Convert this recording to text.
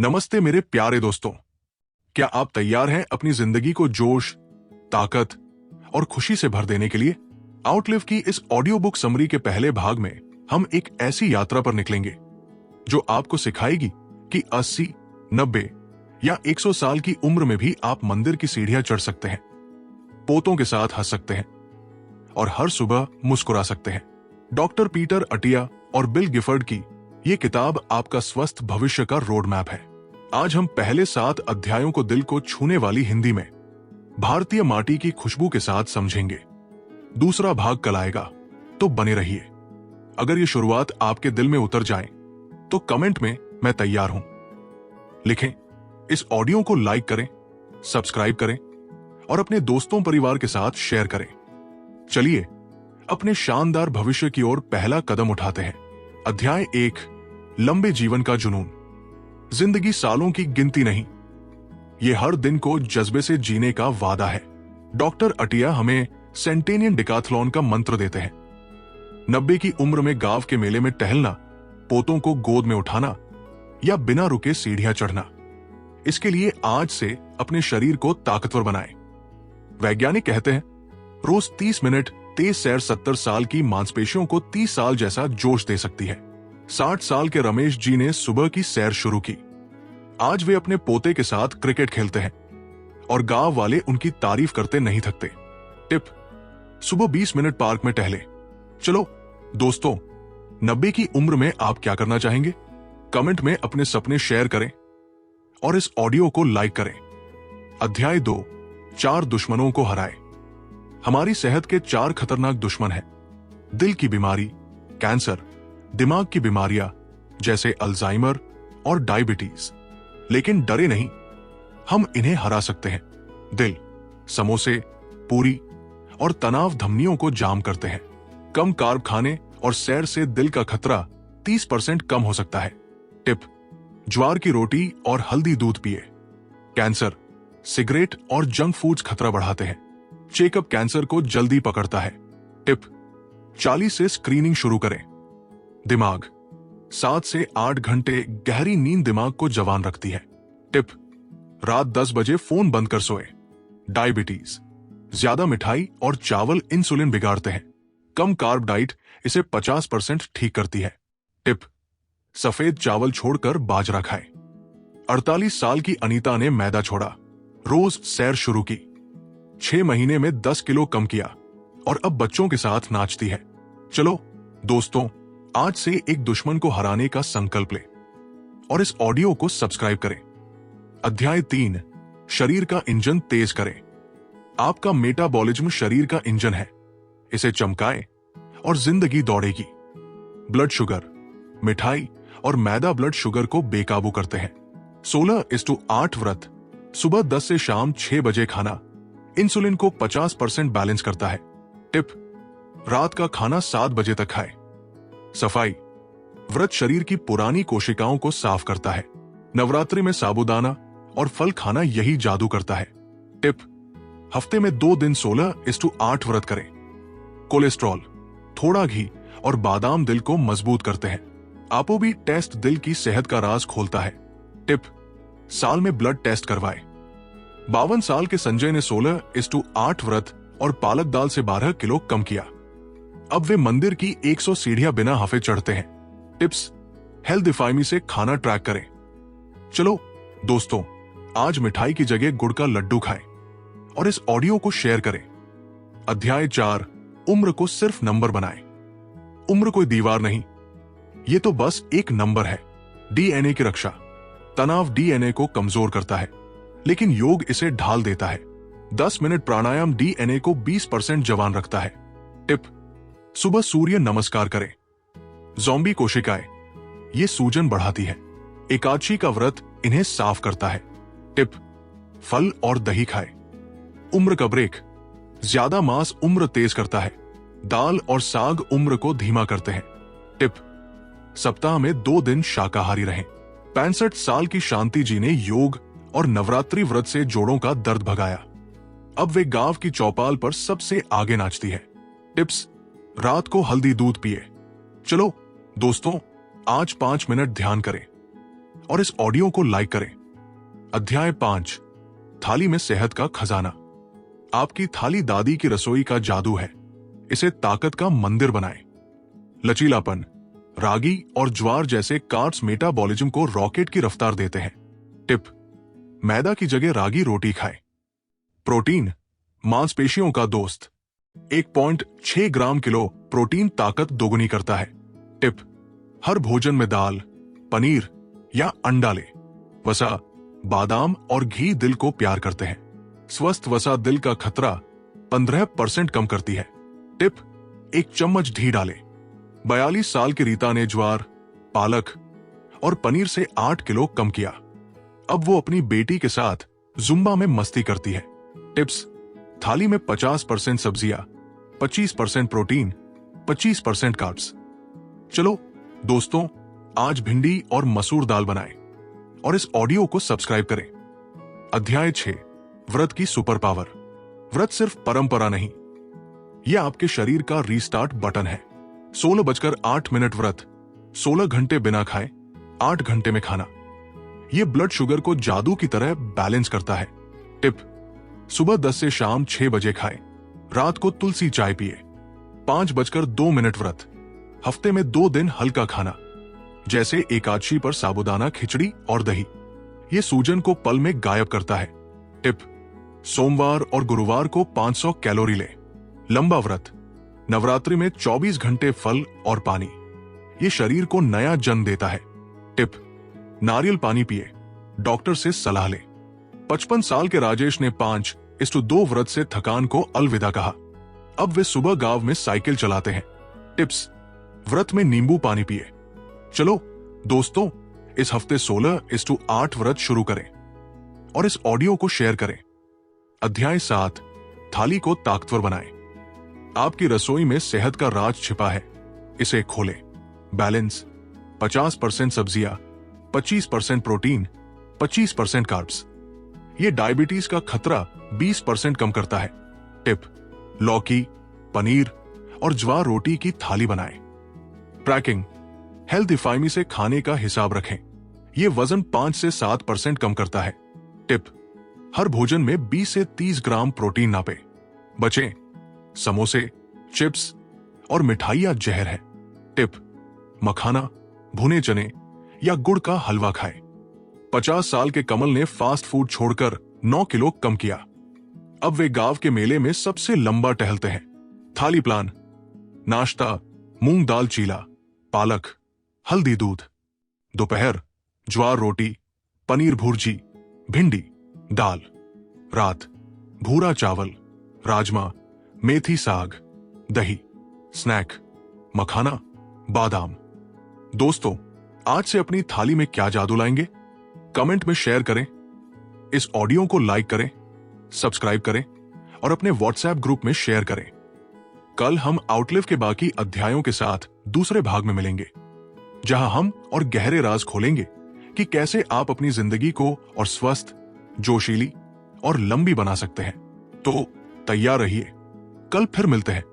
नमस्ते मेरे प्यारे दोस्तों। क्या आप तैयार हैं अपनी जिंदगी को जोश, ताकत और खुशी से भर देने के लिए? आउटलिव की इस ऑडियो बुक समरी के पहले भाग में हम एक ऐसी यात्रा पर निकलेंगे जो आपको सिखाएगी कि 80, 90 या 100 साल की उम्र में भी आप मंदिर की सीढ़ियां चढ़ सकते हैं, पोतों के साथ हंस सकते हैं और हर सुबह मुस्कुरा सकते हैं। डॉक्टर पीटर अटिया और बिल गिफर्ड की ये किताब आपका स्वस्थ भविष्य का रोड मैप है। आज हम पहले 7 अध्यायों को दिल को छूने वाली हिंदी में भारतीय माटी की खुशबू के साथ समझेंगे। दूसरा भाग कल आएगा, तो बने रहिए। अगर ये शुरुआत आपके दिल में उतर जाए तो कमेंट में मैं तैयार हूं लिखें। इस ऑडियो को लाइक करें, सब्सक्राइब करें और अपने दोस्तों परिवार के साथ शेयर करें। चलिए अपने शानदार भविष्य की ओर पहला कदम उठाते हैं। अध्याय 1, लंबे जीवन का जुनून। जिंदगी सालों की गिनती नहीं, ये हर दिन को जज्बे से जीने का वादा है। डॉक्टर अटिया हमें सेंटेनियन डिकाथलॉन का मंत्र देते हैं। 90 की उम्र में गांव के मेले में टहलना, पोतों को गोद में उठाना या बिना रुके सीढ़ियां चढ़ना। इसके लिए आज से अपने शरीर को ताकतवर बनाएं। वैज्ञानिक कहते हैं रोज 30 मिनट तेज सैर 70 साल की मांसपेशियों को 30 साल जैसा जोश दे सकती है। 60 साल के रमेश जी ने सुबह की सैर शुरू की। आज वे अपने पोते के साथ क्रिकेट खेलते हैं और गांव वाले उनकी तारीफ करते नहीं थकते। टिप: सुबह 20 मिनट पार्क में टहले। चलो दोस्तों, 90 की उम्र में आप क्या करना चाहेंगे? कमेंट में अपने सपने शेयर करें और इस ऑडियो को लाइक करें। अध्याय 2, 4 दुश्मनों को हराए। हमारी सेहत के 4 खतरनाक दुश्मन हैं। दिल की बीमारी, कैंसर, दिमाग की बीमारियां जैसे अल्जाइमर और डायबिटीज। लेकिन डरे नहीं, हम इन्हें हरा सकते हैं। दिल, समोसे, पूरी और तनाव धमनियों को जाम करते हैं। कम कार्ब खाने और सैर से दिल का खतरा 30% कम हो सकता है। टिप: ज्वार की रोटी और हल्दी दूध पिए। कैंसर, सिगरेट और जंक फूड्स खतरा बढ़ाते हैं। चेकअप कैंसर को जल्दी पकड़ता है। टिप: 40 से स्क्रीनिंग शुरू करें। दिमाग, 7 से 8 घंटे गहरी नींद दिमाग को जवान रखती है। टिप: रात 10 बजे फोन बंद कर सोए। डायबिटीज, ज्यादा मिठाई और चावल इंसुलिन बिगाड़ते हैं। कम कार्ब डाइट इसे 50% ठीक करती है। टिप: सफेद चावल छोड़कर बाजरा खाएं। 48 साल की अनीता ने मैदा छोड़ा, रोज सैर शुरू की, 6 महीने में 10 किलो कम किया और अब बच्चों के साथ नाचती है। चलो दोस्तों, आज से एक दुश्मन को हराने का संकल्प लें और इस ऑडियो को सब्सक्राइब करें। अध्याय 3, शरीर का इंजन तेज करें। आपका मेटाबॉलिज्म शरीर का इंजन है। इसे चमकाए और जिंदगी दौड़ेगी। ब्लड शुगर, मिठाई और मैदा ब्लड शुगर को बेकाबू करते हैं। 16:8 व्रत, सुबह 10 से शाम 6 बजे खाना इंसुलिन को 50% बैलेंस करता है। टिप: रात का खाना 7 बजे तक खाएं। सफाई, व्रत शरीर की पुरानी कोशिकाओं को साफ करता है। नवरात्रि में साबूदाना और फल खाना यही जादू करता है। टिप: हफ्ते में 2 दिन 16:8 व्रत करें। कोलेस्ट्रॉल, थोड़ा घी और बादाम दिल को मजबूत करते हैं। आपोबी टेस्ट दिल की सेहत का राज खोलता है। टिप: साल में ब्लड टेस्ट करवाएं। 52 साल के संजय ने 16:8 व्रत और पालक दाल से 12 किलो कम किया। अब वे मंदिर की 100 सीढ़ियां बिना हाफे चढ़ते हैं। टिप्स: हेल्दिफाइमी से खाना ट्रैक करें। चलो दोस्तों, आज मिठाई की जगह गुड़ का लड्डू खाएं और इस ऑडियो को शेयर करें। अध्याय 4, उम्र को सिर्फ नंबर बनाएं। उम्र कोई दीवार नहीं, ये तो बस एक नंबर है। डीएनए की रक्षा। तनाव डीएनए को कमजोर करता है, लेकिन योग इसे ढाल देता है। 10 मिनट प्राणायाम डीएनए को 20% जवान रखता है। टिप: सुबह सूर्य नमस्कार करें। ज़ॉम्बी कोशिकाएं, ये सूजन बढ़ाती है। एकादशी का व्रत इन्हें साफ करता है। टिप: फल और दही खाएं। उम्र का ब्रेक, ज्यादा मांस उम्र तेज करता है। दाल और साग उम्र को धीमा करते हैं। टिप: सप्ताह में 2 दिन शाकाहारी रहें। 65 साल की शांति जी ने योग और नवरात्रि व्रत से जोड़ों का दर्द भगाया। अब वे गांव की चौपाल पर सबसे आगे नाचती है। टिप्स: रात को हल्दी दूध पिए। चलो दोस्तों, आज 5 मिनट ध्यान करें। और इस ऑडियो को लाइक करें। अध्याय 5, थाली में सेहत का खजाना। आपकी थाली दादी की रसोई का जादू है। इसे ताकत का मंदिर बनाएं। लचीलापन, रागी और ज्वार जैसे कार्ब्स मेटाबॉलिज्म को रॉकेट की रफ्तार देते हैं। टिप: मैदा की जगह रागी रोटी खाएं। प्रोटीन, मांसपेशियों का दोस्त। 1.6 ग्राम किलो प्रोटीन ताकत दोगुनी करता है। टिप: हर भोजन में दाल, पनीर या अंडा ले। वसा, बादाम और घी दिल को प्यार करते हैं। स्वस्थ वसा दिल का खतरा 15% कम करती है। टिप: 1 चम्मच घी डालें। 42 साल की रीता ने ज्वार, पालक और पनीर से 8 किलो कम किया। अब वो अपनी बेटी के साथ जुम्बा में मस्ती करती है। टिप्स: थाली में 50% सब्जियां, 25% प्रोटीन, 25% कार्ब्स। चलो दोस्तों, आज भिंडी और मसूर दाल बनाएं और इस ऑडियो को सब्सक्राइब करें। अध्याय 6, व्रत की सुपर पावर। व्रत सिर्फ परंपरा नहीं, यह आपके शरीर का रीस्टार्ट बटन है। 16:08 व्रत, 16 घंटे बिना खाए, 8 घंटे में खाना। यह ब्लड शुगर को जादू की तरह बैलेंस करता है। टिप: सुबह 10 से शाम 6 बजे खाएं। रात को तुलसी चाय पिए। 5:02 व्रत, हफ्ते में 2 दिन हल्का खाना, जैसे एकादशी पर साबूदाना खिचड़ी और दही। यह सूजन को पल में गायब करता है। टिप: सोमवार और गुरुवार को 500 कैलोरी ले। लंबा व्रत, नवरात्रि में 24 घंटे फल और पानी। यह शरीर को नया जन्म देता है। टिप: नारियल पानी पिए, डॉक्टर से सलाह ले। 55 साल के राजेश ने 5:2 व्रत से थकान को अलविदा कहा। अब वे सुबह गांव में साइकिल चलाते हैं। टिप्स: व्रत में नींबू पानी पिए। चलो दोस्तों, इस हफ्ते 16:8 व्रत शुरू करें और इस ऑडियो को शेयर करें। अध्याय 7, थाली को ताकतवर बनाएं। आपकी रसोई में सेहत का राज छिपा है। इसे खोलें। बैलेंस: 50% सब्जियां, 25% प्रोटीन, 25% कार्ब्स। यह डायबिटीज का खतरा 20% कम करता है। टिप: लौकी, पनीर और ज्वार रोटी की थाली बनाएं। ट्रैकिंग: हेल्थिफाइमी से खाने का हिसाब रखें। यह वजन 5 से 7% कम करता है। टिप: हर भोजन में 20 से 30 ग्राम प्रोटीन नापें। बचें: समोसे, चिप्स और मिठाइयां जहर है। टिप: मखाना, भुने चने या गुड़ का हलवा खाएं। 50 साल के कमल ने फास्ट फूड छोड़कर 9 किलो कम किया। अब वे गांव के मेले में सबसे लंबा टहलते हैं। थाली प्लान: नाश्ता, मूंग दाल चीला, पालक, हल्दी दूध। दोपहर, ज्वार रोटी, पनीर भुर्जी, भिंडी, दाल। रात, भूरा चावल, राजमा, मेथी साग, दही। स्नैक: मखाना, बादाम। दोस्तों, आज से अपनी थाली में क्या जादू लाएंगे? कमेंट में शेयर करें। इस ऑडियो को लाइक करें, सब्सक्राइब करें और अपने व्हाट्सएप ग्रुप में शेयर करें। कल हम आउटलिव के बाकी अध्यायों के साथ दूसरे भाग में मिलेंगे, जहां हम और गहरे राज खोलेंगे कि कैसे आप अपनी जिंदगी को और स्वस्थ, जोशीली और लंबी बना सकते हैं। तो तैयार रहिए, कल फिर मिलते हैं।